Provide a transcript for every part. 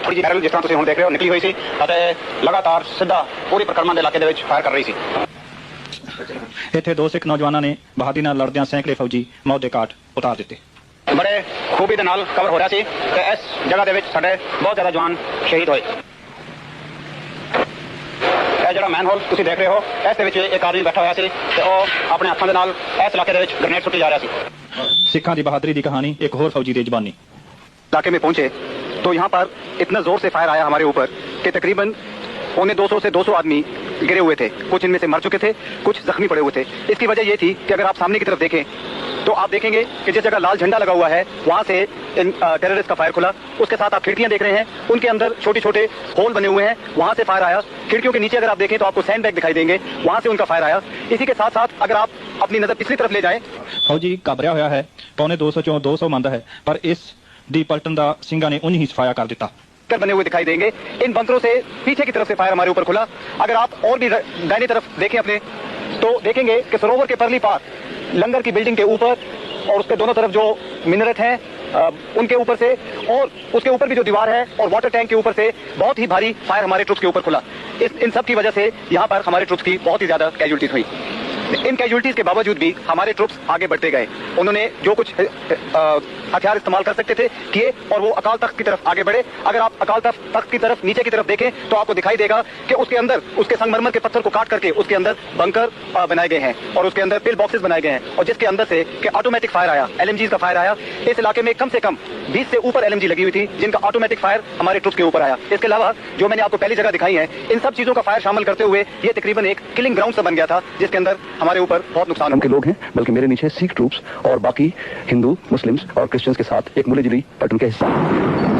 ਥੋੜੀ ਜਿਹੀ ਪੈਰਲ ਜਿਸ ਤਰ੍ਹਾਂ ਤੁਸੀਂ ਹੁਣ ਦੇਖ ਰਹੇ ਹੋ ਨਿਕਲੀ ਹੋਈ ਸੀ ਅਤੇ ਲਗਾਤਾਰ ਸਿੱਧਾ ਪੂਰੀ ਪਰਿਕਰਮਾ ਦੇ ਇਲਾਕੇ ਦੇ ਵਿੱਚ ਫਾਇਰ ਕਰ ਰਹੀ ਸੀ। ਇੱਥੇ ਦੋ ਸਿੱਖ ਨੌਜਵਾਨਾਂ ਨੇ ਬਹਾਦਰੀ ਨਾਲ ਲੜਦਿਆਂ ਸੈਂਕੜੇ ਫੌਜੀ ਮੌਤ ਦੇ ਘਾਟ ਉਤਾਰ ਦਿੱਤੇ। ਬੜੇ ਖੂਬੀ ਦੇ ਨਾਲ ਕਵਰ ਹੋ ਰਿਹਾ ਸੀ ਤੇ ਇਸ ਜਗ੍ਹਾ ਦੇ ਵਿੱਚ ਸਾਡੇ ਬਹੁਤ ਜ਼ਿਆਦਾ ਜਵਾਨ ਸ਼ਹੀਦ ਹੋਏ। ਇਹ ਜਿਹੜਾ ਮੈਨਹੋਲ ਤੁਸੀਂ ਦੇਖ ਰਹੇ ਹੋ ਇਸ ਦੇ ਵਿੱਚ ਇੱਕ ਆਦਮੀ ਬੈਠਾ ਹੋਇਆ ਸੀ ਤੇ ਉਹ ਆਪਣੇ ਹੱਥਾਂ ਦੇ ਨਾਲ ਇਸ ਇਲਾਕੇ ਦੇ ਵਿੱਚ ਗ੍ਰੇਨੇਡ ਸੁੱਟੀ ਜਾ ਰਿਹਾ ਸੀ। सिखों की बहादुरी की कहानी एक और फौजी की जबानी। इलाके में पहुंचे तो यहाँ पर इतना जोर से फायर आया हमारे ऊपर कि तकरीबन 150 से 200 आदमी गिरे हुए थे। कुछ इनमें से मर चुके थे, कुछ जख्मी पड़े हुए थे। इसकी वजह ये थी कि अगर आप सामने की तरफ देखें तो आप देखेंगे कि जिस जगह लाल झंडा लगा हुआ है वहां से टेररिस्ट का फायर खुला। उसके साथ आप खिड़कियां देख रहे हैं, उनके अंदर छोटे छोटे होल बने हुए हैं, वहां से फायर आया। खिड़कियों के नीचे अगर आप देखें तो आपको सैंड बैग दिखाई देंगे, वहां से उनका फायर आया। इसी के साथ साथ अगर आप अपनी नजर पिछली तरफ ले जाएं, फौजी घबराया हुआ है, पौने 200 चों 200 मंद है, पर इस दी पलटन का सिंघा ने उन्हीं ही सफाया कर दिता। बने हुए दिखाई देंगे। इन बंकरों से पीछे की तरफ से फायर हमारे ऊपर खुला। अगर आप और भी दाहिनी तरफ देखें अपने तो देखेंगे कि सरोवर के परली पार लंगर की बिल्डिंग के ऊपर और उसके दोनों तरफ जो मिनरेट हैं उनके ऊपर से और उसके ऊपर भी जो दीवार है और वाटर टैंक के ऊपर से बहुत ही भारी फायर हमारे ट्रुप्स के ऊपर खुला। इन सब की वजह से यहाँ पर हमारे ट्रुप्स की बहुत ही ज्यादा कैजुअल्टीज हुई। इन कैजुअल्टीज के बावजूद भी हमारे ट्रुप्स आगे बढ़ते गए। उन्होंने जो कुछ हथियार इस्तेमाल कर सकते थे किए और वो अकाल तख्त की तरफ आगे बढ़े। अगर आप अकाल तख्त की तरफ नीचे की तरफ देखें तो आपको दिखाई देगा कि उसके अंदर उसके संगमरमर के पत्थर को काट करके उसके अंदर बंकर बनाए गए हैं और उसके अंदर पिल बॉक्सेस बनाए गए हैं और जिसके अंदर से कि ऑटोमेटिक फायर आया, LMG का फायर आया। इस इलाके में कम से कम 20 से ऊपर LMG लगी हुई थी जिनका ऑटोमेटिक फायर हमारे ट्रुप्स के ऊपर आया। इसके अलावा जो मैंने आपको पहली जगह दिखाई है इन सब चीजों का फायर शामिल करते हुए ये तकरीबन एक किलिंग ग्राउंड सा बन गया था जिसके अंदर हमारे ऊपर बहुत नुकसान के लोग हैं, बल्कि मेरे नीचे सिख ट्रूप्स और बाकी हिंदू, मुस्लिम्स और क्रिश्चियंस के साथ एक मिलीजुली पलटन के हिस्सा।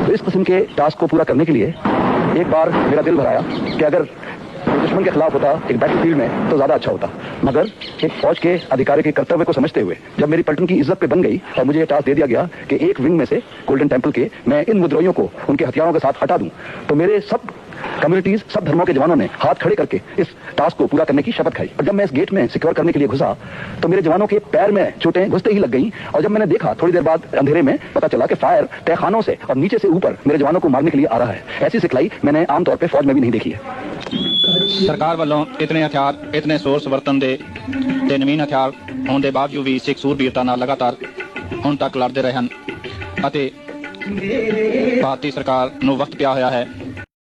तो इस किस्म के टास्क को पूरा करने के लिए एक बार मेरा दिल भराया कि अगर दुश्मन के खिलाफ होता एक बैटलफील्ड में तो ज्यादा अच्छा होता, मगर एक फौज के अधिकारी के कर्तव्य को समझते हुए जब मेरी पलटन की इज्जत पे बन गई और मुझे ये टास्क दे दिया गया कि एक विंग में से गोल्डन टेंपल के मैं इन विद्रोहियों को उनके हथियारों के साथ हटा दूं, तो मेरे सब कम्युनिटीज, सब धर्मों के जवानों ने हाथ खड़े करके इस टास्क को पूरा करने की शपथ खाई। और जब मैं इस गेट में सिक्योर करने के लिए घुसा तो मेरे जवानों के पैर में चोटें घुसते ही लग गई और जब मैंने देखा थोड़ी देर बाद अंधेरे में पता चला कि फायर तहखानों से और नीचे से ऊपर मेरे जवानों को मारने के लिए आ रहा है। ऐसी सिखलाई मैंने आमतौर पर फौज में भी नहीं देखी है। सरकार वालों इतने हथियार, इतने सोर्स वरतन दे ते नवीन हथियार होने के बावजूद भी सिख सूरबीरता नाल लगातार हुण तक लड़ते रहे हैं। भारतीय सरकार नूं वक्त पिया होया है